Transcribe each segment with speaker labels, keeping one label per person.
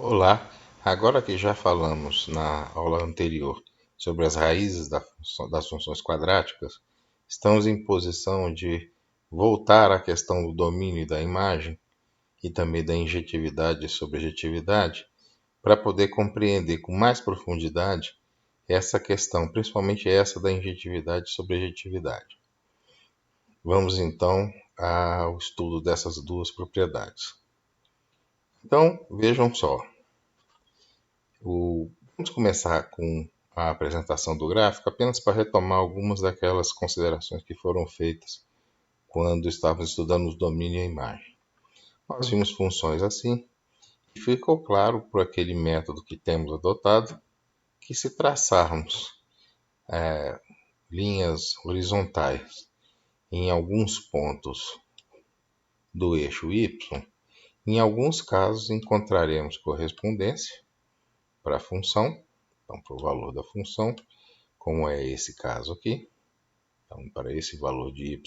Speaker 1: Olá, agora que já falamos na aula anterior sobre as raízes das funções quadráticas, estamos em posição de voltar à questão do domínio da imagem e também da injetividade e subjetividade para poder compreender com mais profundidade essa questão, principalmente essa da injetividade e subjetividade. Vamos então ao estudo dessas duas propriedades. Então, vejam só. Vamos começar com a apresentação do gráfico apenas para retomar algumas daquelas considerações que foram feitas quando estávamos estudando o domínio e a imagem. Nós vimos funções assim e ficou claro por aquele método que temos adotado que se traçarmos linhas horizontais em alguns pontos do eixo y, em alguns casos encontraremos correspondência para a função, então para o valor da função, como é esse caso aqui. Então, para esse valor de y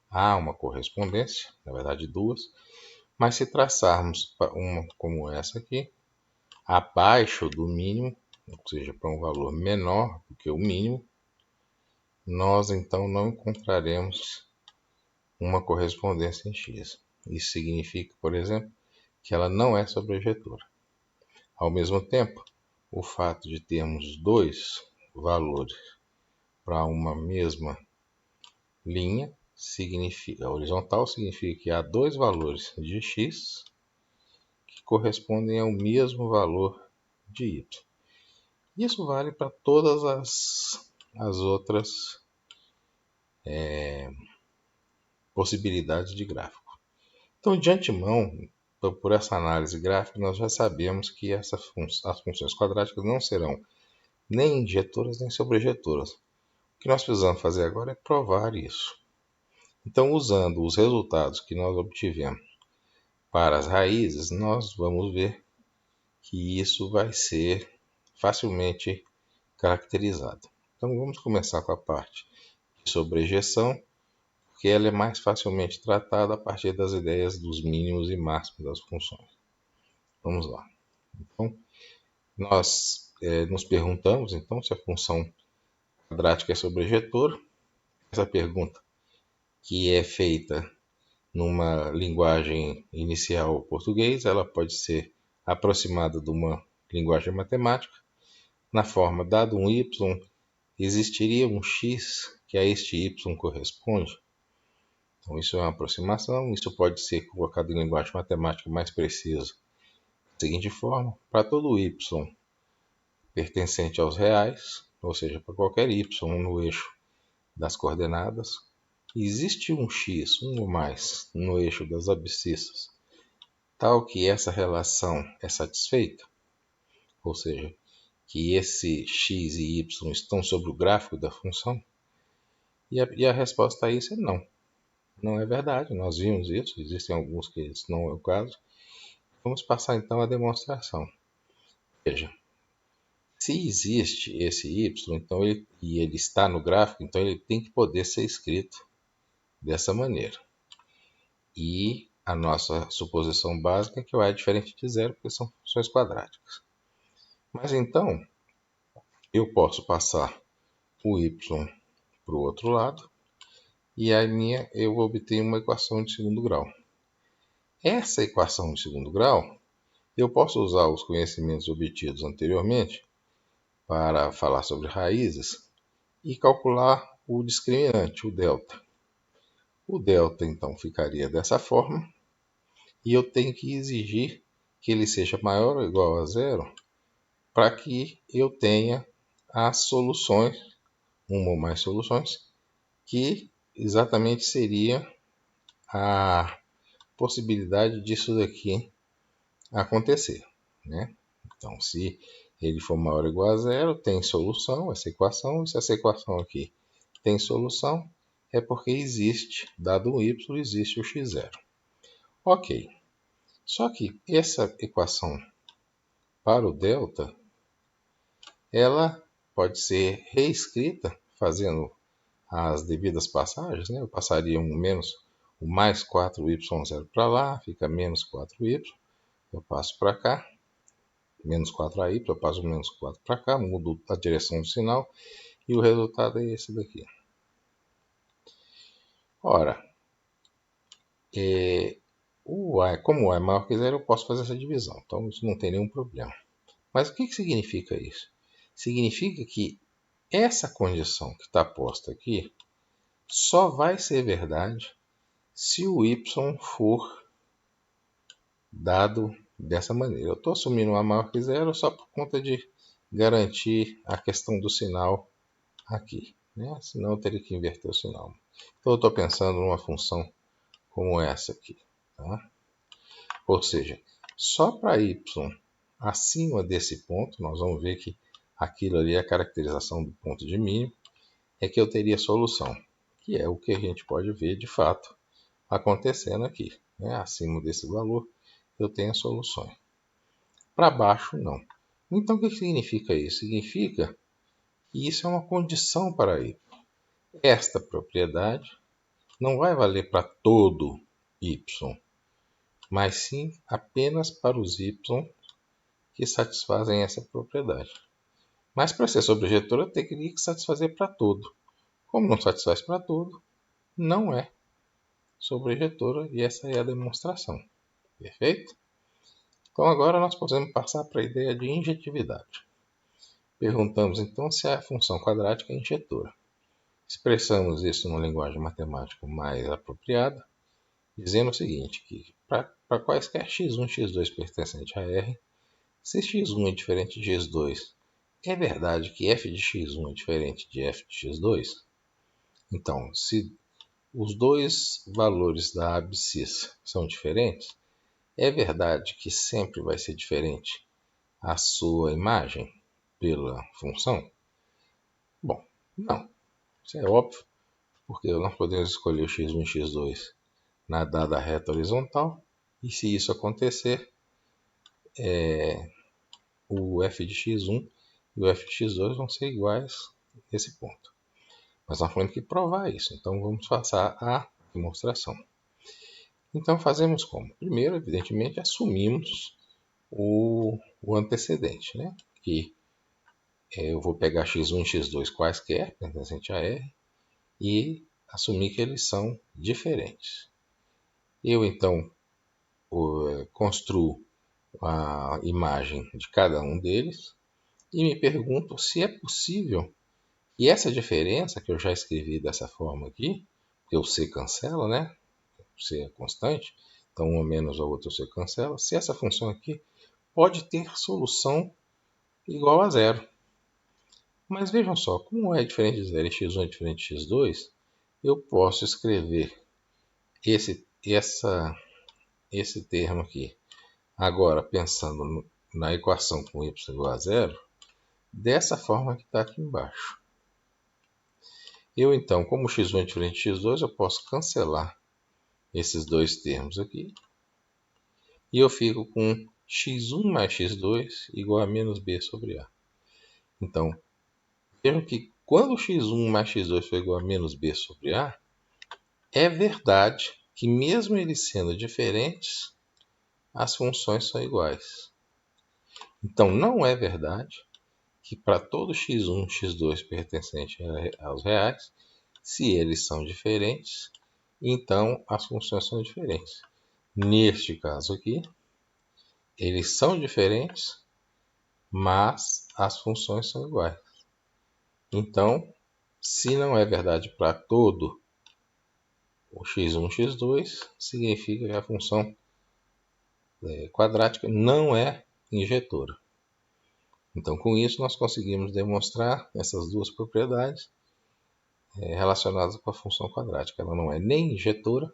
Speaker 1: há uma correspondência, na verdade duas, mas se traçarmos uma como essa aqui, abaixo do mínimo, ou seja, para um valor menor do que o mínimo, nós então não encontraremos uma correspondência em x. Isso significa, por exemplo, que ela não é sobrejetora. Ao mesmo tempo, o fato de termos dois valores para uma mesma linha horizontal significa que há dois valores de x que correspondem ao mesmo valor de y. Isso vale para todas as outras possibilidades de gráfico. Então, de antemão, por essa análise gráfica, nós já sabemos que as funções quadráticas não serão nem injetoras nem sobrejetoras. O que nós precisamos fazer agora é provar isso. Então, usando os resultados que nós obtivemos para as raízes, nós vamos ver que isso vai ser facilmente caracterizado. Então, vamos começar com a parte de sobrejeção, porque ela é mais facilmente tratada a partir das ideias dos mínimos e máximos das funções. Vamos lá. Então, nós nos perguntamos então se a função quadrática é sobrejetora. Essa pergunta, que é feita numa linguagem inicial português, ela pode ser aproximada de uma linguagem matemática. Na forma, dado um y, existiria um x que a este y corresponde. Então, isso é uma aproximação. Isso pode ser colocado em linguagem matemática mais precisa da seguinte forma: para todo y pertencente aos reais, ou seja, para qualquer y no eixo das coordenadas, existe um x, um ou mais, no eixo das abscissas, tal que essa relação é satisfeita, ou seja, que esse x e y estão sobre o gráfico da função? E a resposta a isso é não. Não é verdade, nós vimos isso, existem alguns que isso não é o caso. Vamos passar então à demonstração. Veja, se existe esse y, então e ele está no gráfico, então ele tem que poder ser escrito dessa maneira. E a nossa suposição básica é que o a é diferente de zero, porque são funções quadráticas. Mas então, eu posso passar o y para o outro lado, e eu obtenho uma equação de segundo grau. Essa equação de segundo grau, eu posso usar os conhecimentos obtidos anteriormente para falar sobre raízes e calcular o discriminante, o delta. O delta, então, ficaria dessa forma, e eu tenho que exigir que ele seja maior ou igual a zero para que eu tenha as soluções, uma ou mais soluções, que exatamente seria a possibilidade disso daqui acontecer, né? Então, se ele for maior ou igual a zero, tem solução essa equação, e se essa equação aqui tem solução, é porque existe, dado um y, existe o x0. Ok, só que essa equação para o delta, ela pode ser reescrita fazendo as devidas passagens, né? Eu passaria o mais 4y0 para lá, fica menos 4y, eu passo para cá, menos 4ay, eu passo o menos 4 para cá, mudo a direção do sinal e o resultado é esse daqui. Ora, como o y é maior que zero, eu posso fazer essa divisão, então isso não tem nenhum problema. Mas o que significa isso? Significa que essa condição que está posta aqui só vai ser verdade se o y for dado dessa maneira. Eu estou assumindo um a maior que zero só por conta de garantir a questão do sinal aqui, né? Senão eu teria que inverter o sinal. Então eu estou pensando numa função como essa aqui, tá? Ou seja, só para y acima desse ponto, nós vamos ver que aquilo ali é a caracterização do ponto de mínimo, é que eu teria solução, que é o que a gente pode ver de fato acontecendo aqui, né? Acima desse valor eu tenho soluções. Para baixo, não. Então, o que significa isso? Significa que isso é uma condição para y. Esta propriedade não vai valer para todo y, mas sim apenas para os y que satisfazem essa propriedade. Mas para ser sobrejetora, eu teria que satisfazer para todo. Como não satisfaz para todo, não é sobrejetora, e essa é a demonstração. Perfeito? Então agora nós podemos passar para a ideia de injetividade. Perguntamos então se a função quadrática é injetora. Expressamos isso numa linguagem matemática mais apropriada, dizendo o seguinte, que para quaisquer x1 e x2 pertencentes a R, se x1 é diferente de x2, é verdade que f de x1 é diferente de f de x2? Então, se os dois valores da abscissa são diferentes, é verdade que sempre vai ser diferente a sua imagem pela função? Bom, não. Isso é óbvio, porque nós podemos escolher o x1 e x2 na dada reta horizontal, e se isso acontecer, o f de x1 e o f de x2 vão ser iguais nesse ponto. Mas nós temos que provar isso, então vamos passar a demonstração. Então fazemos como? Primeiro, evidentemente, assumimos o antecedente, né? Que eu vou pegar x1 e x2 quaisquer, pertencente a R, e assumir que eles são diferentes. Eu então construo a imagem de cada um deles e me pergunto se é possível que essa diferença que eu já escrevi dessa forma aqui, que o C cancela, né? O C é constante, então um menos o outro C cancela, se essa função aqui pode ter solução igual a zero. Mas vejam só, como é diferente de zero e x1 é diferente de x2, eu posso escrever esse termo aqui. Agora, pensando na equação com y igual a zero, dessa forma que está aqui embaixo. Eu então, como x1 é diferente de x2, eu posso cancelar esses dois termos aqui. E eu fico com x1 mais x2 igual a menos b sobre a. Então, vejam que quando x1 mais x2 for igual a menos b sobre a, é verdade que mesmo eles sendo diferentes, as funções são iguais. Então, não é verdade que para todo x1 e x2 pertencente aos reais, se eles são diferentes, então as funções são diferentes. Neste caso aqui, eles são diferentes, mas as funções são iguais. Então, se não é verdade para todo o x1 e x2, significa que a função quadrática não é injetora. Então, com isso, nós conseguimos demonstrar essas duas propriedades relacionadas com a função quadrática. Ela não é nem injetora,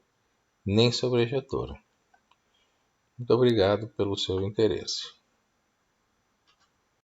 Speaker 1: nem sobreinjetora. Muito obrigado pelo seu interesse.